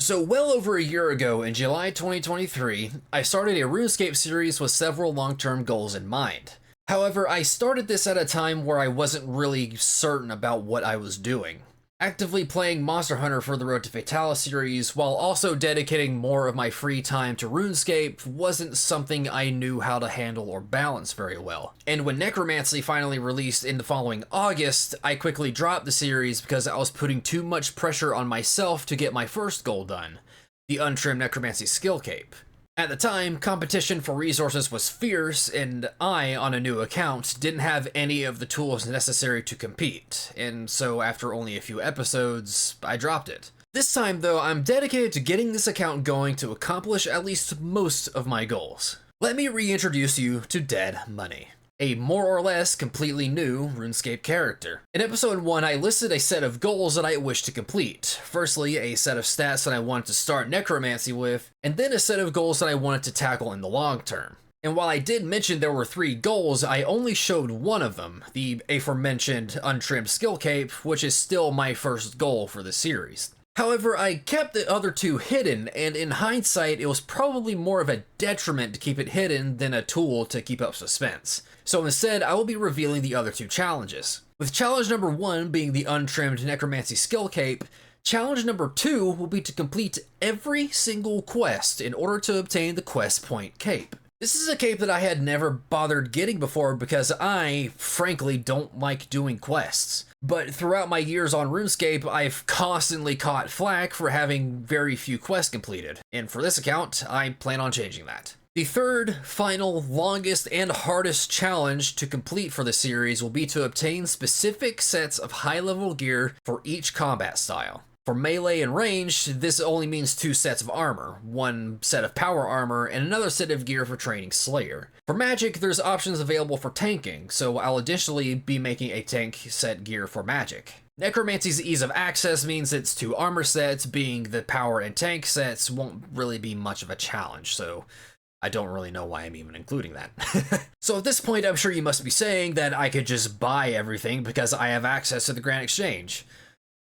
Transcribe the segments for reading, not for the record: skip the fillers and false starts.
So well over a year ago, in July 2023, I started a RuneScape series with several long-term goals in mind. However, I started this at a time where I wasn't really certain about what I was doing. Actively playing Monster Hunter for the Road to Fatalis series, while also dedicating more of my free time to RuneScape, wasn't something I knew how to handle or balance very well. And when Necromancy finally released in the following August, I quickly dropped the series because I was putting too much pressure on myself to get my first goal done, the Untrimmed Necromancy Skillcape. At the time, competition for resources was fierce, and I, on a new account, didn't have any of the tools necessary to compete, and so after only a few episodes, I dropped it. This time though, I'm dedicated to getting this account going to accomplish at least most of my goals. Let me reintroduce you to Dead Money, a more or less completely new RuneScape character. In episode 1, I listed a set of goals that I wished to complete. Firstly, a set of stats that I wanted to start Necromancy with, and then a set of goals that I wanted to tackle in the long term. And while I did mention there were 3 goals, I only showed one of them, the aforementioned Untrimmed Skillcape, which is still my first goal for the series. However, I kept the other 2 hidden, and in hindsight, it was probably more of a detriment to keep it hidden than a tool to keep up suspense. So instead, I will be revealing the other 2 challenges. With challenge number 1 being the Untrimmed Necromancy Skillcape, challenge number 2 will be to complete every single quest in order to obtain the quest point cape. This is a cape that I had never bothered getting before because I, frankly, don't like doing quests. But throughout my years on RuneScape, I've constantly caught flack for having very few quests completed, and for this account, I plan on changing that. The third, final, longest, and hardest challenge to complete for the series will be to obtain specific sets of high-level gear for each combat style. For melee and ranged, this only means 2 sets of armor, 1 set of power armor, and another set of gear for training Slayer. For magic, there's options available for tanking, so I'll additionally be making a tank set gear for magic. Necromancy's ease of access means its 2 armor sets, being the power and tank sets, won't really be much of a challenge, so I don't really know why I'm even including that. So at this point, I'm sure you must be saying that I could just buy everything because I have access to the Grand Exchange.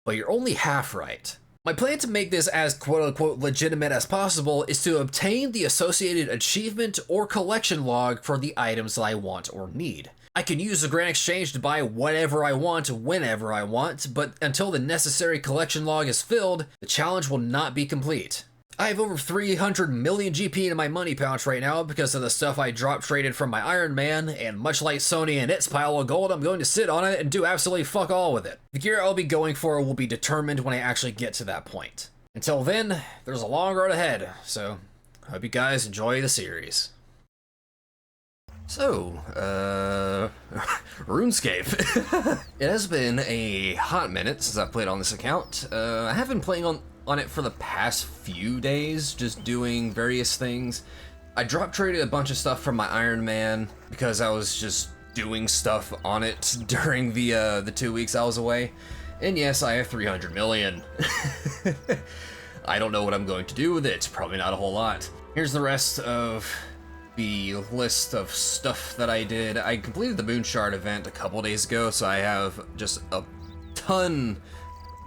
But you're only half right. My plan to make this as quote-unquote legitimate as possible is to obtain the associated achievement or collection log for the items that I want or need. I can use the Grand Exchange to buy whatever I want, whenever I want, but until the necessary collection log is filled, the challenge will not be complete. I have over 300 million GP in my money pouch right now because of the stuff I drop traded from my Iron Man, and much like Sony and its pile of gold, I'm going to sit on it and do absolutely fuck all with it. The gear I'll be going for will be determined when I actually get to that point. Until then, there's a long road ahead, so hope you guys enjoy the series. So, RuneScape. It has been a hot minute since I've played on this account. I have been playing on it for the past few days, just doing various things. I drop traded a bunch of stuff from my Iron Man because I was just doing stuff on it during the 2 weeks I was away. And yes, I have 300 million. I don't know what I'm going to do with it. Probably not a whole lot. Here's the rest of the list of stuff that I did. I completed the Moonshard event a couple days ago, so I have just a ton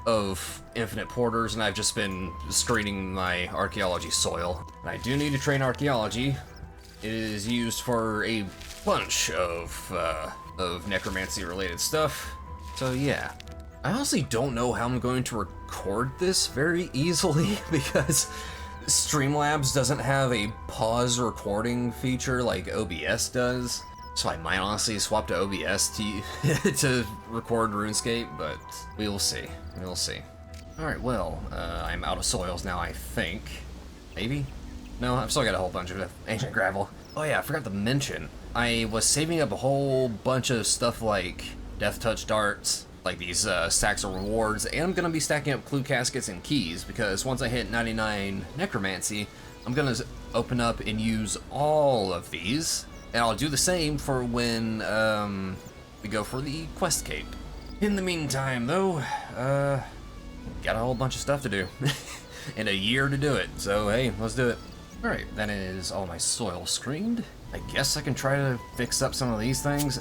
of infinite porters, and I've just been screening my archaeology soil. I do need to train archaeology. It is used for a bunch of necromancy related stuff. So yeah. I honestly don't know how I'm going to record this very easily because Streamlabs doesn't have a pause recording feature like OBS does. So I might honestly swap to OBS to record RuneScape, but we will see. We'll see. Alright, well, I'm out of soils now, I think. Maybe? No, I've still got a whole bunch of ancient gravel. Oh yeah, I forgot to mention. I was saving up a whole bunch of stuff like Death Touch darts, like these stacks of rewards, and I'm gonna be stacking up clue caskets and keys, because once I hit 99 necromancy, I'm gonna open up and use all of these. And I'll do the same for when we go for the quest cape. In the meantime, though, got a whole bunch of stuff to do. And a year to do it, so hey, let's do it. Alright, that is all my soil screened. I guess I can try to fix up some of these things.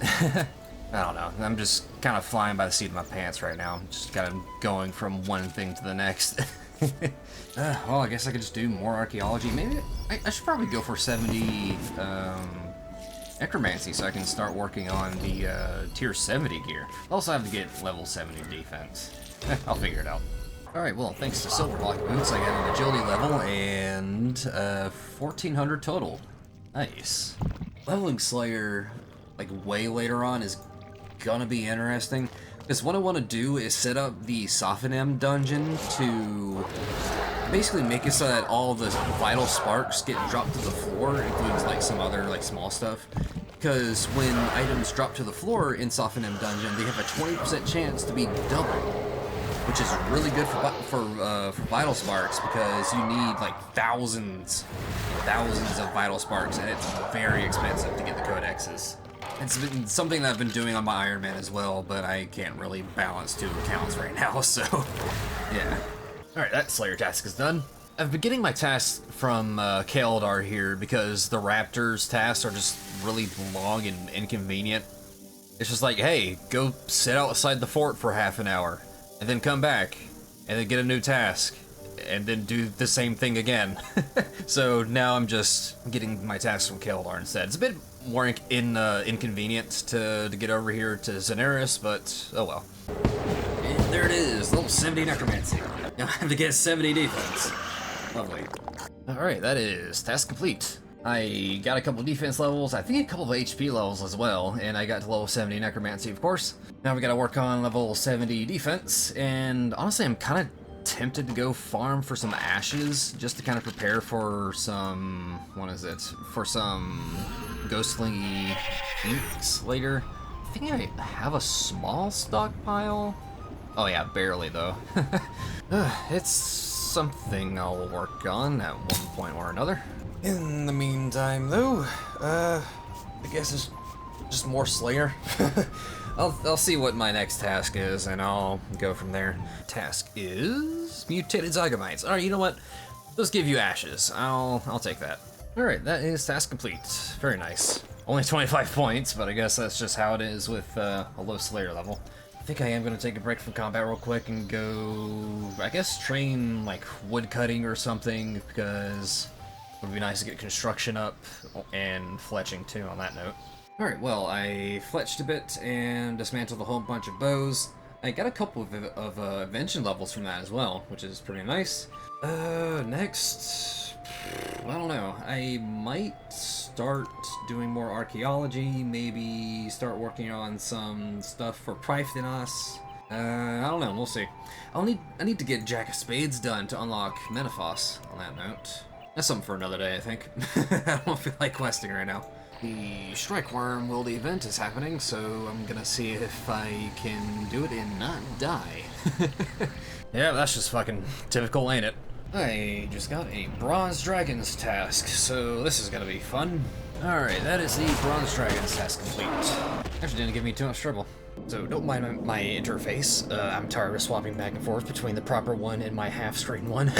I don't know, I'm just kind of flying by the seat of my pants right now. Just kind of going from one thing to the next. Well, I guess I could just do more archaeology. Maybe I should probably go for 70 necromancy so I can start working on the tier 70 gear. I also have to get level 70 defense. I'll figure it out. Alright, well, thanks to Silver Block Boots, I got an agility level and 1400 total. Nice. Leveling Slayer, like, way later on is gonna be interesting. Because what I want to do is set up the Sophonem dungeon to basically make it so that all the vital sparks get dropped to the floor, including like some other like small stuff. Because when items drop to the floor in Sophonem dungeon, they have a 20% chance to be doubled, which is really good for vital sparks because you need like thousands of vital sparks, and it's very expensive to get the codexes. It's been something that I've been doing on my Iron Man as well, but I can't really balance two accounts right now, so yeah. Alright, that Slayer task is done. I've been getting my tasks from Geilinor here because the Raptors tasks are just really long and inconvenient. It's just like, hey, go sit outside the fort for half an hour, and then come back, and then get a new task, and then do the same thing again. So now I'm just getting my tasks from Geilinor instead. It's a bit more inconvenient to get over here to Zeneris, but oh well. And there it is, level 70 necromancy. Now I have to get 70 defense. Lovely. Alright, that is task complete. I got a couple defense levels, I think a couple of HP levels as well, and I got to level 70 necromancy, of course. Now we gotta work on level 70 defense, and honestly I'm kind of tempted to go farm for some ashes just to kind of prepare for some, what is it, for some ghostly inks later. I think I have a small stockpile. Oh yeah, barely though. It's something I'll work on at one point or another. In the meantime though, I guess it's just more Slayer. I'll see what my next task is, and I'll go from there. Task is mutated zygomites. All right, you know what? Let's give you ashes. I'll take that. All right, that is task complete. Very nice. Only 25 points, but I guess that's just how it is with a low Slayer level. I think I am gonna take a break from combat real quick and go, I guess, train like wood cutting or something, because it would be nice to get construction up and fletching too on that note. Alright, well, I fletched a bit and dismantled a whole bunch of bows. I got a couple of invention levels from that as well, which is pretty nice. Next, I don't know. I might start doing more archaeology, maybe start working on some stuff for Pryphthinos. I don't know, we'll see. I need to get Jack of Spades done to unlock Menaphos on that note. That's something for another day, I think. I don't feel like questing right now. The Strike Worm World event is happening, so I'm gonna see if I can do it and not die. Yeah, that's just fucking typical, ain't it? I just got a Bronze Dragons task, so this is gonna be fun. Alright, that is the Bronze Dragons task complete. Actually didn't give me too much trouble. So don't mind my interface. I'm tired of swapping back and forth between the proper one and my half-screen one.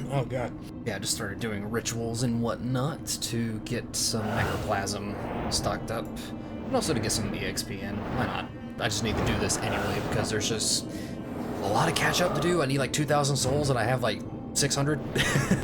Oh god. Yeah, I just started doing rituals and whatnot to get some necroplasm stocked up, and also to get some EXP in. Why not? I just need to do this anyway because there's just a lot of catch up to do. I need like 2,000 souls and I have like 600.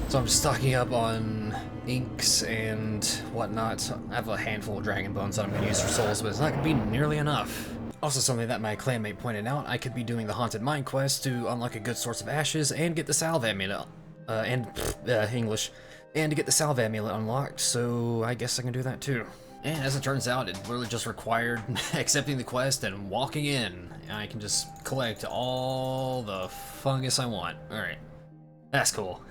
So I'm just stocking up on inks and whatnot. I have a handful of dragon bones that I'm going to use for souls, but it's not going to be nearly enough. Also something that my clanmate pointed out, I could be doing the Haunted Mine quest to unlock a good source of ashes and get the Salve Amulet. English, and to get the Salve Amulet unlocked, so I guess I can do that too. And as it turns out, it really just required accepting the quest and walking in, and I can just collect all the fungus I want. Alright, that's cool.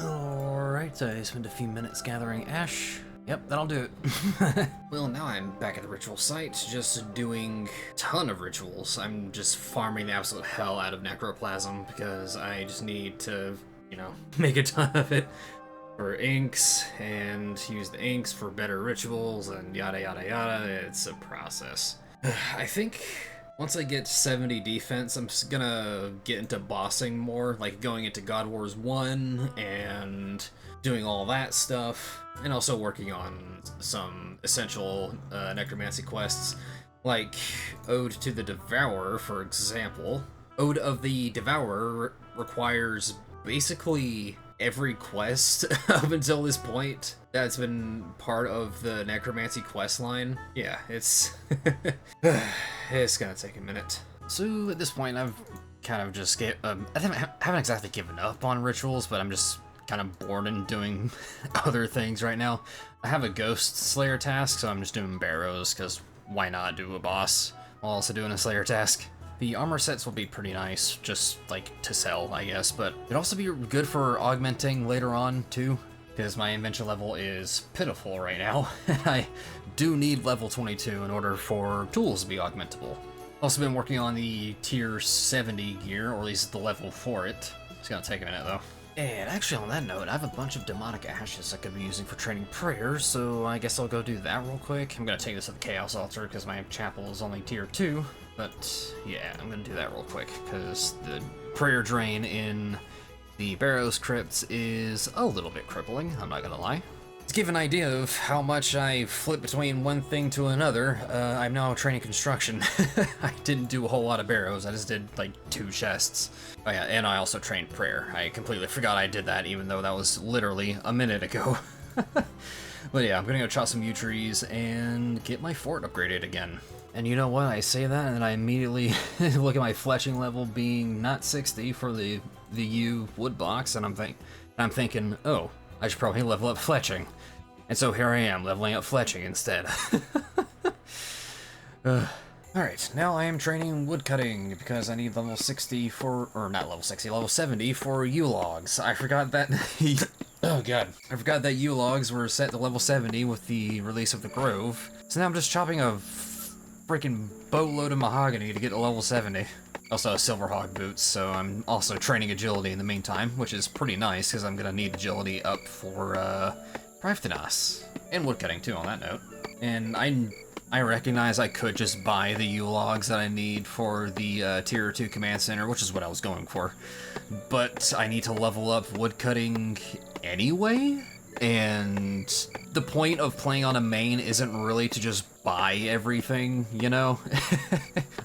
Alright, I spent a few minutes gathering ash. Yep, that'll do it. Well, now I'm back at the ritual site, just doing a ton of rituals. I'm just farming the absolute hell out of necroplasm, because I just need to, you know, make a ton of it for inks, and use the inks for better rituals, and yada yada yada. It's a process. I think once I get 70 defense, I'm just gonna get into bossing more, like going into God Wars 1 and doing all that stuff, and also working on some essential necromancy quests, like Ode to the Devourer, for example. Ode of the Devourer requires basically every quest up until this point that's been part of the Necromancy quest line. Yeah, it's it's gonna take a minute. So at this point, I've kind of just I haven't exactly given up on rituals, but I'm just kind of bored and doing other things right now. I have a Ghost Slayer task, so I'm just doing barrows, because why not do a boss while also doing a Slayer task? The armor sets will be pretty nice, just like to sell, I guess, but it'd also be good for augmenting later on too, because my invention level is pitiful right now, and I do need level 22 in order for tools to be augmentable. Also been working on the tier 70 gear, or at least the level for it. It's gonna take a minute though. And actually on that note, I have a bunch of demonic ashes I could be using for training prayers, so I guess I'll go do that real quick. I'm gonna take this to the Chaos Altar because my chapel is only tier 2, but yeah, I'm gonna do that real quick because the prayer drain in the Barrows crypts is a little bit crippling, I'm not gonna lie. To give an idea of how much I flip between one thing to another, I'm now training construction. I didn't do a whole lot of barrows, I just did like 2 chests. Oh yeah, and I also trained prayer. I completely forgot I did that, even though that was literally a minute ago. But yeah, I'm gonna go chop some yew trees and get my fort upgraded again. And you know what, I say that and then I immediately look at my fletching level being not 60 for the yew wood box, and I'm thinking, oh, I should probably level up fletching. And so here I am, leveling up fletching instead. Alright, now I am training woodcutting because I need level 60 for, or not level 60, level 70 for yew logs. I forgot that, oh god. I forgot that yew logs were set to level 70 with the release of the Grove. So now I'm just chopping a freaking boatload of mahogany to get to level 70. Also have Silverhawk boots, so I'm also training agility in the meantime, which is pretty nice, because I'm going to need agility up for Priftenas. And woodcutting, too, on that note. And I recognize I could just buy the yew logs that I need for the Tier 2 Command Center, which is what I was going for. But I need to level up woodcutting anyway, and the point of playing on a main isn't really to just buy everything, you know?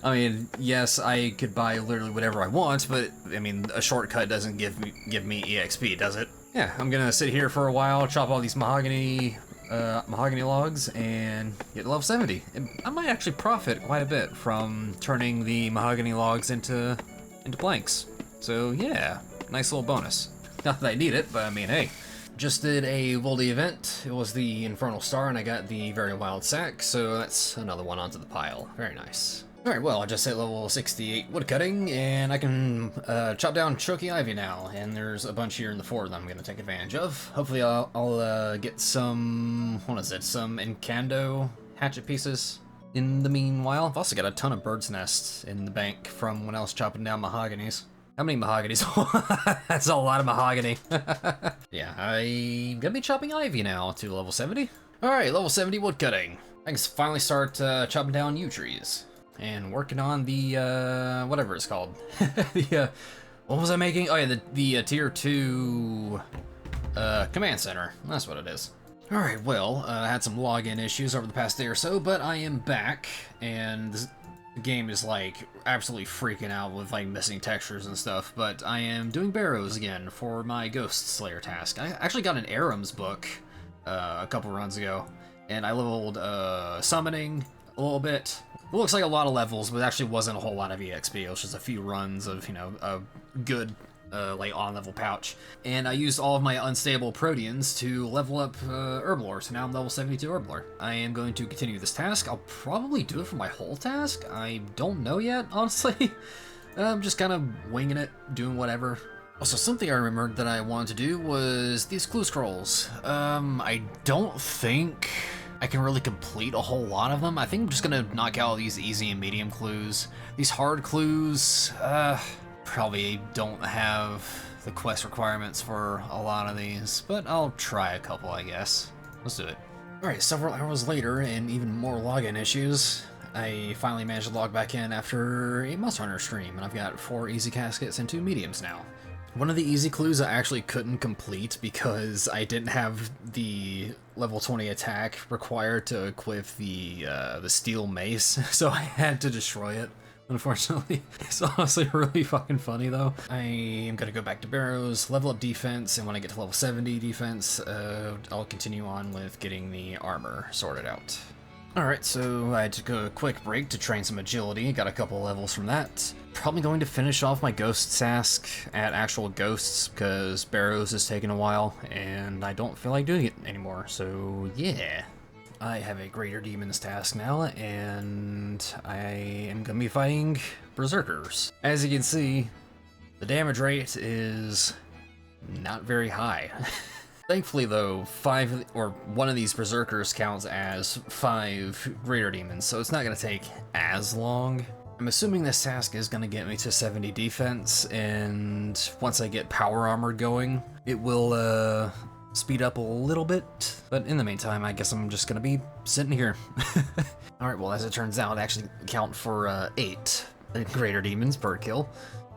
I mean, yes, I could buy literally whatever I want, but I mean, a shortcut doesn't give me EXP, does it? Yeah, I'm gonna sit here for a while, chop all these mahogany logs, and get to level 70. And I might actually profit quite a bit from turning the mahogany logs into planks. So yeah, nice little bonus. Not that I need it, but I mean, hey. Just did a Voldy event. It was the Infernal Star, and I got the Very Wild Sack, so that's another one onto the pile. Very nice. Alright, well, I just hit level 68 woodcutting, and I can chop down Choky Ivy now, and there's a bunch here in the fort that I'm going to take advantage of. Hopefully I'll get some, some Incando hatchet pieces in the meanwhile. I've also got a ton of bird's nests in the bank from when I was chopping down mahoganies. How many mahoganies? That's a lot of mahogany. Yeah, I'm gonna be chopping ivy now to level 70. Alright, level 70 woodcutting. I can finally start chopping down yew trees. And working on the, whatever it's called. What was I making? Oh yeah, the tier 2 command center. That's what it is. Alright, well, I had some login issues over the past day or so, but I am back, and the game is like absolutely freaking out with like missing textures and stuff, but I am doing barrows again for my Ghost Slayer task. I actually got an Aram's book a couple runs ago, and I leveled summoning a little bit. It looks like a lot of levels, but it actually wasn't a whole lot of EXP. It was just a few runs of, you know, a good like on-level pouch. And I used all of my unstable proteans to level up Herblore, so now I'm level 72 Herblore. I am going to continue this task. I'll probably do it for my whole task. I don't know yet, honestly. I'm just kind of winging it, doing whatever. Also, something I remembered that I wanted to do was these clue scrolls. I don't think I can really complete a whole lot of them. I think I'm just gonna knock out these easy and medium clues. These hard clues, probably don't have the quest requirements for a lot of these, but I'll try a couple, I guess. Let's do it. Alright, several hours later and even more login issues, I finally managed to log back in after a Must Hunter stream, and I've got 4 easy caskets and 2 mediums now. One of the easy clues I actually couldn't complete because I didn't have the level 20 attack required to equip the steel mace, so I had to destroy it, unfortunately. It's honestly really fucking funny though. I am gonna go back to Barrows, level up defense, and when I get to level 70 defense, I'll continue on with getting the armor sorted out. Alright, so I took a quick break to train some agility, got a couple levels from that. Probably going to finish off my ghost task at actual ghosts, because Barrows is taking a while, and I don't feel like doing it anymore, so yeah. I have a Greater Demons task now, and I am going to be fighting Berserkers. As you can see, the damage rate is not very high. Thankfully though, one of these Berserkers counts as 5 Greater Demons, so it's not going to take as long. I'm assuming this task is going to get me to 70 defense, and once I get power armor going, it will speed up a little bit. But in the meantime, I guess I'm just going to be sitting here. Alright, well as it turns out, I actually count for 8 Greater Demons per kill.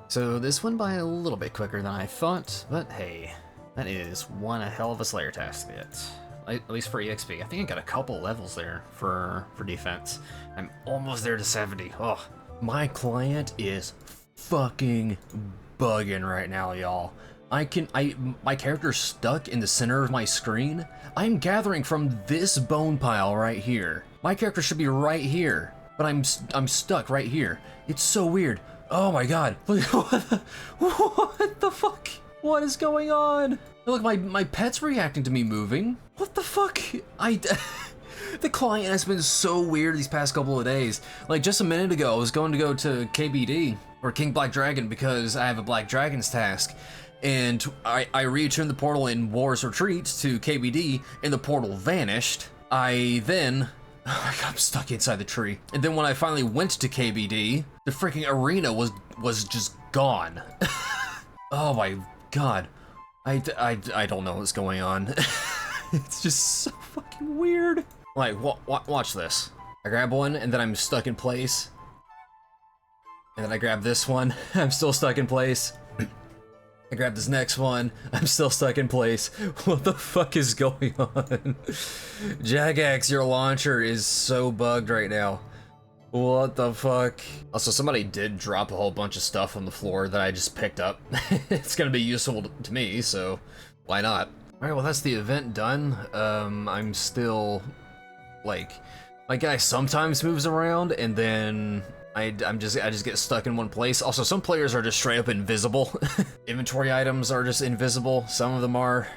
So this went by a little bit quicker than I thought, but hey. That is one hell of a Slayer task to get, at least for EXP. I think I got a couple levels there for defense. I'm almost there to 70. Oh, my client is fucking bugging right now, y'all. My character's stuck in the center of my screen. I'm gathering from this bone pile right here. My character should be right here, but I'm stuck right here. It's so weird. Oh my god. What the fuck? What is going on? Look, my pet's reacting to me moving. What the fuck? The client has been so weird these past couple of days. Like just a minute ago, I was going to go to KBD, or King Black Dragon, because I have a Black Dragons task. And I returned the portal in War's Retreat to KBD, and the portal vanished. Oh my god, I'm stuck inside the tree. And then when I finally went to KBD, the freaking arena was just gone. Oh my god. I don't know what's going on. It's just so fucking weird. Like, watch this. I grab one, and then I'm stuck in place. And then I grab this one, I'm still stuck in place. I grab this next one, I'm still stuck in place. What the fuck is going on? Jagex, your launcher is so bugged right now. What the fuck? Also, somebody did drop a whole bunch of stuff on the floor that I just picked up. It's gonna be useful to me, so why not? Alright, well that's the event done. I'm still, like, my guy sometimes moves around, and then I just get stuck in one place. Also, some players are just straight up invisible. Inventory items are just invisible. Some of them are.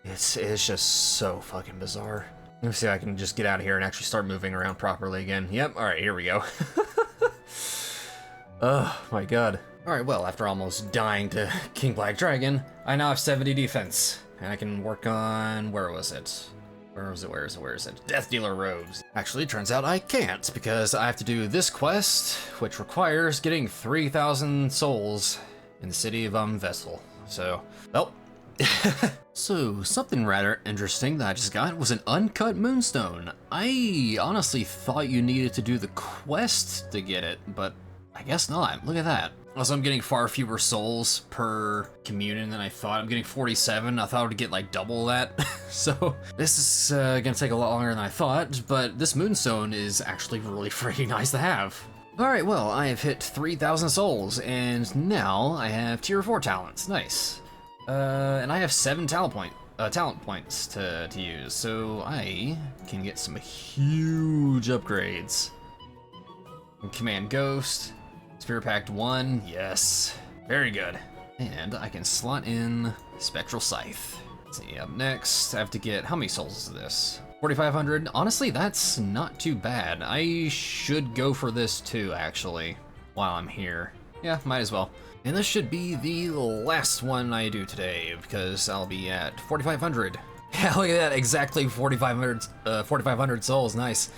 It's just so fucking bizarre. Let me see if I can just get out of here and actually start moving around properly again. Yep, alright, here we go. Oh my god. Alright, well, after almost dying to King Black Dragon, I now have 70 defense. And I can work on... where was it? Where is it? Death Dealer Robes. Actually, it turns out I can't, because I have to do this quest, which requires getting 3,000 souls in the city of Vessel. So, well... So, something rather interesting that I just got was an uncut moonstone. I honestly thought you needed to do the quest to get it, but I guess not. Look at that. Also, I'm getting far fewer souls per communion than I thought. I'm getting 47. I thought I would get like double that. So, this is gonna take a lot longer than I thought, but this moonstone is actually really freaking nice to have. Alright, well, I have hit 3,000 souls, and now I have tier 4 talents. Nice. And I have 7 talent points to use, so I can get some huge upgrades. Command Ghost, Spirit Pact 1, yes, very good. And I can slot in Spectral Scythe. Let's see, up next, I have to get, how many souls is this? 4,500, honestly, that's not too bad. I should go for this too, actually, while I'm here. Yeah, might as well. And this should be the last one I do today, because I'll be at 4,500. Yeah, look at that, exactly 4,500 souls, nice.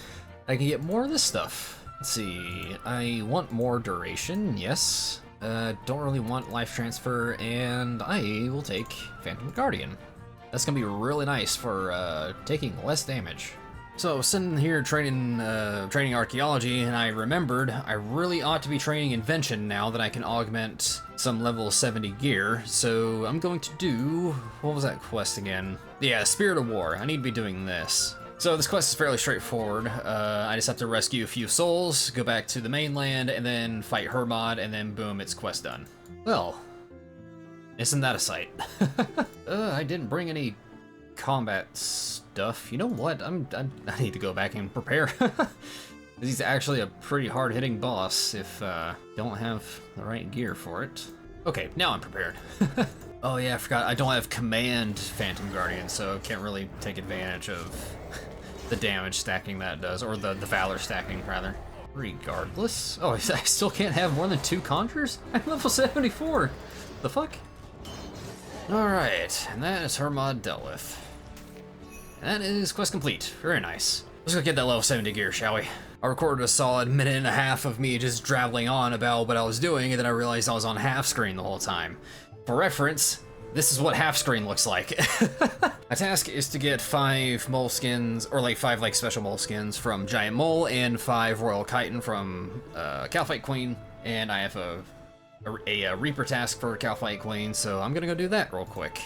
I can get more of this stuff. Let's see, I want more duration, yes. Don't really want life transfer, and I will take Phantom Guardian. That's gonna be really nice for taking less damage. So, sitting here training archaeology, and I remembered I really ought to be training invention now that I can augment some level 70 gear. So I'm going to do, what was that quest again? Yeah, Spirit of War. I need to be doing this. So this quest is fairly straightforward. I just have to rescue a few souls, go back to the mainland, and then fight Hermod, and then boom, it's quest done. Well, isn't that a sight? I didn't bring any combat stuff. You know what? I need to go back and prepare. He's actually a pretty hard-hitting boss if don't have the right gear for it. Okay, now I'm prepared. Oh yeah, I forgot. I don't have command Phantom Guardian, so I can't really take advantage of the damage stacking that does, or the valor stacking, rather. Regardless. Oh, I still can't have more than 2 conjures? I'm level 74. The fuck? Alright, and that is Hermod dealt with. And that is quest complete. Very nice. Let's go get that level 70 gear, shall we? I recorded a solid minute and a half of me just drabbling on about what I was doing, and then I realized I was on half screen the whole time. For reference, this is what half screen looks like. My task is to get 5 mole skins, or like 5 like special mole skins from Giant Mole, and 5 Royal Chitin from Calfight Queen, and I have a Reaper task for Calfight Queen, so I'm gonna go do that real quick.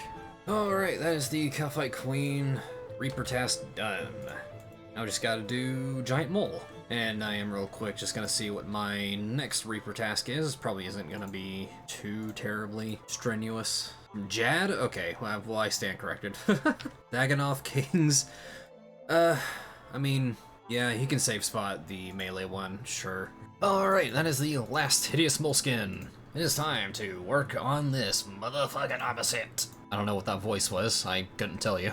Alright, that is the Calfight Queen Reaper task done. Now I just gotta do Giant Mole. And I am real quick just gonna see what my next Reaper task is. Probably isn't gonna be too terribly strenuous. Jad? Okay, well I stand corrected. Dagonoth Kings. I mean, yeah, he can safe spot the melee one, sure. Alright, that is the last hideous moleskin. It is time to work on this motherfucking opposite. I don't know what that voice was, I couldn't tell you.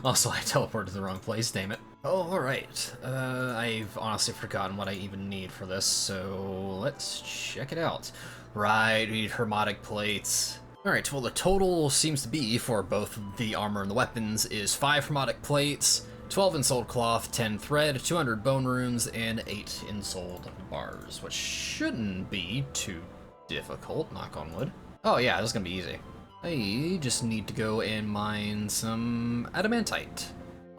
Also, I teleported to the wrong place, damn it. Oh, alright. I've honestly forgotten what I even need for this, so let's check it out. Right, we need Hermotic plates. Alright, well the total seems to be, for both the armor and the weapons, is 5 Hermotic plates, 12 insoled cloth, 10 thread, 200 bone runes, and 8 insoled bars, which shouldn't be too difficult, knock on wood. Oh yeah, this is gonna be easy. I just need to go and mine some adamantite.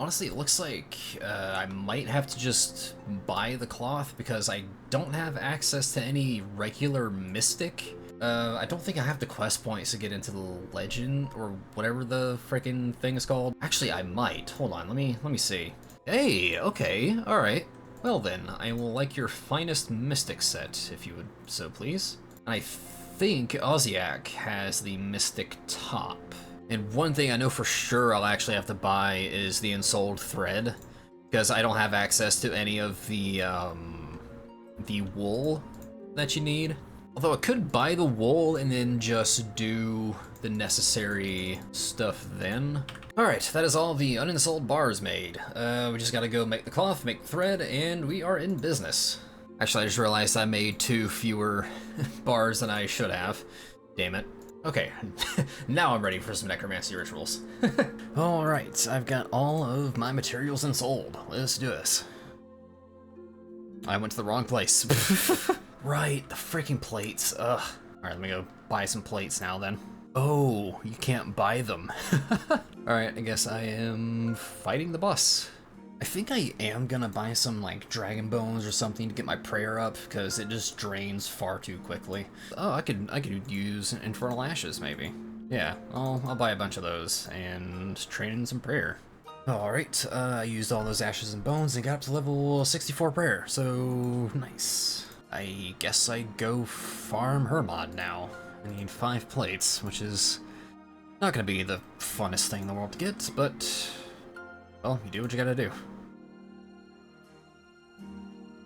Honestly, it looks like I might have to just buy the cloth because I don't have access to any regular mystic. I don't think I have the quest points to get into the legend or whatever the freaking thing is called. Actually, I might. Hold on, let me see. Hey, okay, all right. Well then, I will like your finest mystic set, if you would so please. I think Oziak has the mystic top. And one thing I know for sure I'll actually have to buy is the ensouled thread, because I don't have access to any of the wool that you need. Although I could buy the wool and then just do the necessary stuff then. Alright, that is all the uninsouled bars made. We just gotta go make the cloth, make the thread, and we are in business. Actually, I just realized I made 2 fewer bars than I should have. Damn it. Okay, now I'm ready for some necromancy rituals. Alright, I've got all of my materials ensouled. Let's do this. I went to the wrong place. Right, the freaking plates. Ugh. Alright, let me go buy some plates now then. Oh, you can't buy them. Alright, I guess I am fighting the boss. I think I am gonna buy some like dragon bones or something to get my prayer up because it just drains far too quickly. Oh, I could use infernal ashes maybe. Yeah, I'll buy a bunch of those and train in some prayer. Alright, I used all those ashes and bones and got up to level 64 prayer, so nice. I guess I go farm Hermod now. I need 5 plates, which is not gonna be the funnest thing in the world to get, but well, you do what you gotta do.